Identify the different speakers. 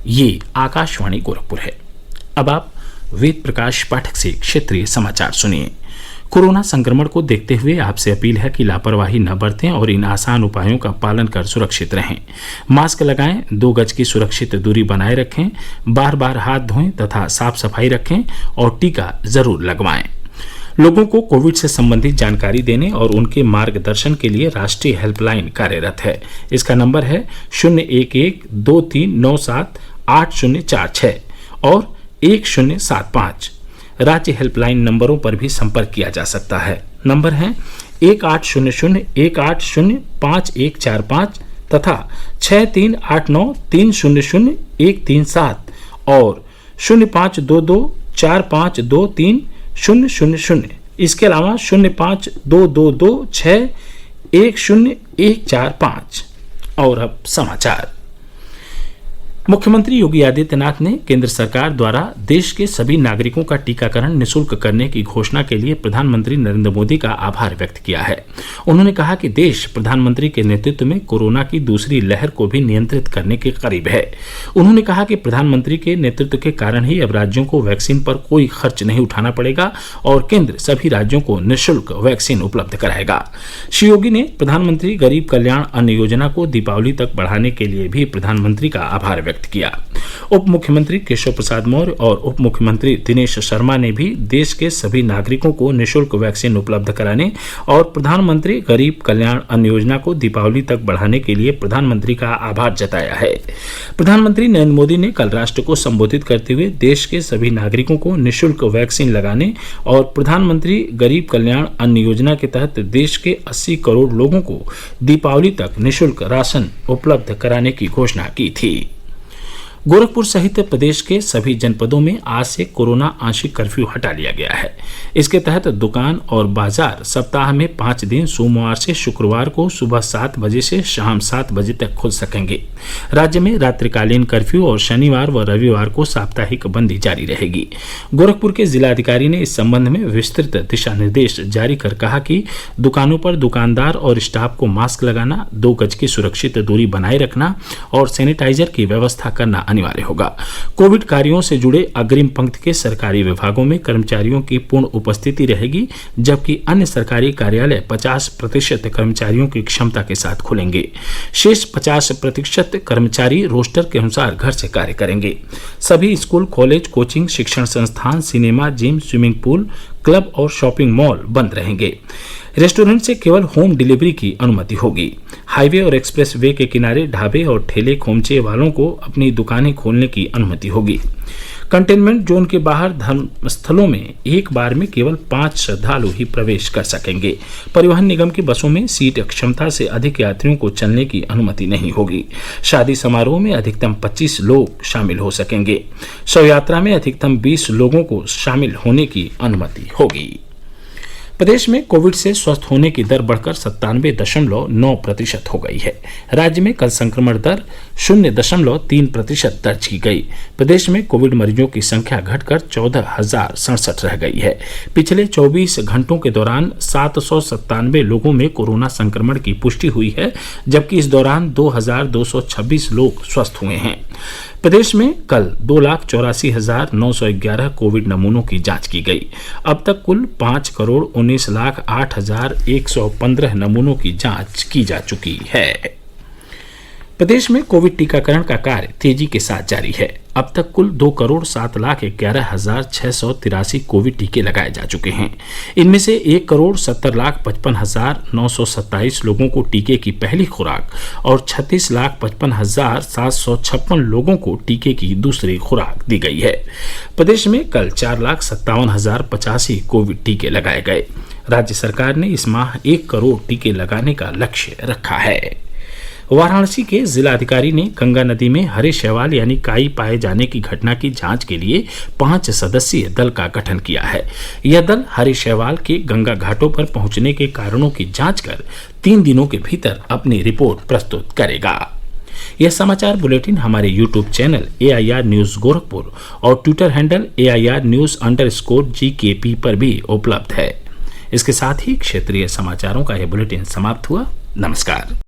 Speaker 1: ये आकाशवाणी गोरखपुर है। अब आप वेद प्रकाश पाठक से क्षेत्रीय समाचार सुनिए। कोरोना संक्रमण को देखते हुए आपसे अपील है कि लापरवाही न बरतें और इन आसान उपायों का पालन कर सुरक्षित रहें। मास्क लगाएं, 2 गज की सुरक्षित दूरी बनाए रखें, बार बार हाथ धोएं तथा साफ सफाई रखें और टीका जरूर लगवाएं। लोगों को कोविड से संबंधित जानकारी देने और उनके मार्गदर्शन के लिए राष्ट्रीय हेल्पलाइन कार्यरत है। इसका नंबर है 011-2397-8046 और 1075। राज्य हेल्पलाइन नंबरों पर भी संपर्क किया जा सकता है। नंबर है 1800-180-5145 तथा 6389-300-137 और 0522-4523-000। इसके अलावा 052226-10145। और अब समाचार। मुख्यमंत्री योगी आदित्यनाथ ने केंद्र सरकार द्वारा देश के सभी नागरिकों का टीकाकरण निःशुल्क करने की घोषणा के लिए प्रधानमंत्री नरेंद्र मोदी का आभार व्यक्त किया है। उन्होंने कहा कि देश प्रधानमंत्री के नेतृत्व में कोरोना की दूसरी लहर को भी नियंत्रित करने के करीब है। उन्होंने कहा कि प्रधानमंत्री के नेतृत्व के कारण ही अब राज्यों को वैक्सीन पर कोई खर्च नहीं उठाना पड़ेगा और केंद्र सभी राज्यों को निःशुल्क वैक्सीन उपलब्ध कराएगा। श्री योगी ने प्रधानमंत्री गरीब कल्याण अन्न योजना को दीपावली तक बढ़ाने के लिए भी प्रधानमंत्री का आभार व्यक्त किया। उप मुख्यमंत्री केशव प्रसाद मौर्य और उप मुख्यमंत्री दिनेश शर्मा ने भी देश के सभी नागरिकों को निःशुल्क वैक्सीन उपलब्ध कराने और प्रधानमंत्री गरीब कल्याण अन्न योजना को दीपावली तक बढ़ाने के लिए प्रधानमंत्री का आभार जताया है। प्रधानमंत्री नरेंद्र मोदी ने कल राष्ट्र को संबोधित करते हुए देश के सभी नागरिकों को निःशुल्क वैक्सीन लगाने और प्रधानमंत्री गरीब कल्याण अन्न योजना के तहत देश के 80 करोड़ लोगों को दीपावली तक निःशुल्क राशन उपलब्ध कराने की घोषणा की थी। गोरखपुर सहित प्रदेश के सभी जनपदों में आज से कोरोना आंशिक कर्फ्यू हटा लिया गया है। इसके तहत दुकान और बाजार सप्ताह में 5 दिन सोमवार से शुक्रवार को सुबह 7 बजे से शाम 7 बजे तक खुल सकेंगे। राज्य में रात्रिकालीन कर्फ्यू और शनिवार व रविवार को साप्ताहिक बंदी जारी रहेगी। गोरखपुर के जिलाधिकारी ने इस संबंध में विस्तृत दिशा निर्देश जारी कर कहा कि दुकानों पर दुकानदार और स्टाफ को मास्क लगाना, 2 गज की सुरक्षित दूरी बनाए रखना और सैनिटाइजर की व्यवस्था करना अनिवार्य होगा। कोविड कार्यों से जुड़े अग्रिम पंक्ति के सरकारी विभागों में कर्मचारियों की पूर्ण उपस्थिति रहेगी, जबकि अन्य सरकारी कार्यालय 50% कर्मचारियों की क्षमता के साथ खुलेंगे। शेष 50% कर्मचारी रोस्टर के अनुसार घर से कार्य करेंगे। सभी स्कूल, कॉलेज, कोचिंग, शिक्षण संस्थान, cinema, gym, swimming pool, club और शॉपिंग मॉल बंद रहेंगे। रेस्टोरेंट से केवल होम डिलीवरी की अनुमति होगी। हाईवे और एक्सप्रेस वे के किनारे ढाबे और ठेले खोमचे वालों को अपनी दुकानें खोलने की अनुमति होगी। कंटेनमेंट जोन के बाहर धर्मस्थलों में एक बार में केवल 5 श्रद्धालु ही प्रवेश कर सकेंगे। परिवहन निगम की बसों में सीट क्षमता से अधिक यात्रियों को चलने की अनुमति नहीं होगी। शादी समारोह में अधिकतम 25 लोग शामिल हो सकेंगे। शव यात्रा में अधिकतम 20 लोगों को शामिल होने की अनुमति होगी। प्रदेश में कोविड से स्वस्थ होने की दर बढ़कर 97.9% हो गई है। राज्य में कल संक्रमण दर 0.3% दर्ज की गई। प्रदेश में कोविड मरीजों की संख्या घटकर 14,067 रह गई है। पिछले 24 घंटों के दौरान 797 लोगों में कोरोना संक्रमण की पुष्टि हुई है, जबकि इस दौरान 2,226 लोग स्वस्थ हुए हैं। प्रदेश में कल 2,84,911 कोविड नमूनों की जांच की गई। अब तक कुल 5,19,08,115 नमूनों की जांच की जा चुकी है। प्रदेश में कोविड टीकाकरण का कार्य तेजी के साथ जारी है। अब तक कुल 2,07,11,683 कोविड टीके लगाए जा चुके हैं। इनमें से 1,70,55,927 लोगों को टीके की पहली खुराक और 36,55,756 लोगों को टीके की दूसरी खुराक दी गई है। प्रदेश में कल 4,57,085 कोविड टीके लगाए गए। राज्य सरकार ने इस माह 1 करोड़ टीके लगाने का लक्ष्य रखा है। वाराणसी के जिलाधिकारी ने गंगा नदी में हरे शैवाल यानी काई पाए जाने की घटना की जांच के लिए 5 सदस्यीय दल का गठन किया है। यह दल हरे शैवाल के गंगा घाटों पर पहुंचने के कारणों की जांच कर 3 दिनों के भीतर अपनी रिपोर्ट प्रस्तुत करेगा। यह समाचार बुलेटिन हमारे YouTube channel AIR news Gorakhpur और ट्विटर हैंडल AIR news_GKP पर भी उपलब्ध है। इसके साथ ही क्षेत्रीय समाचारों का यह बुलेटिन समाप्त हुआ। नमस्कार।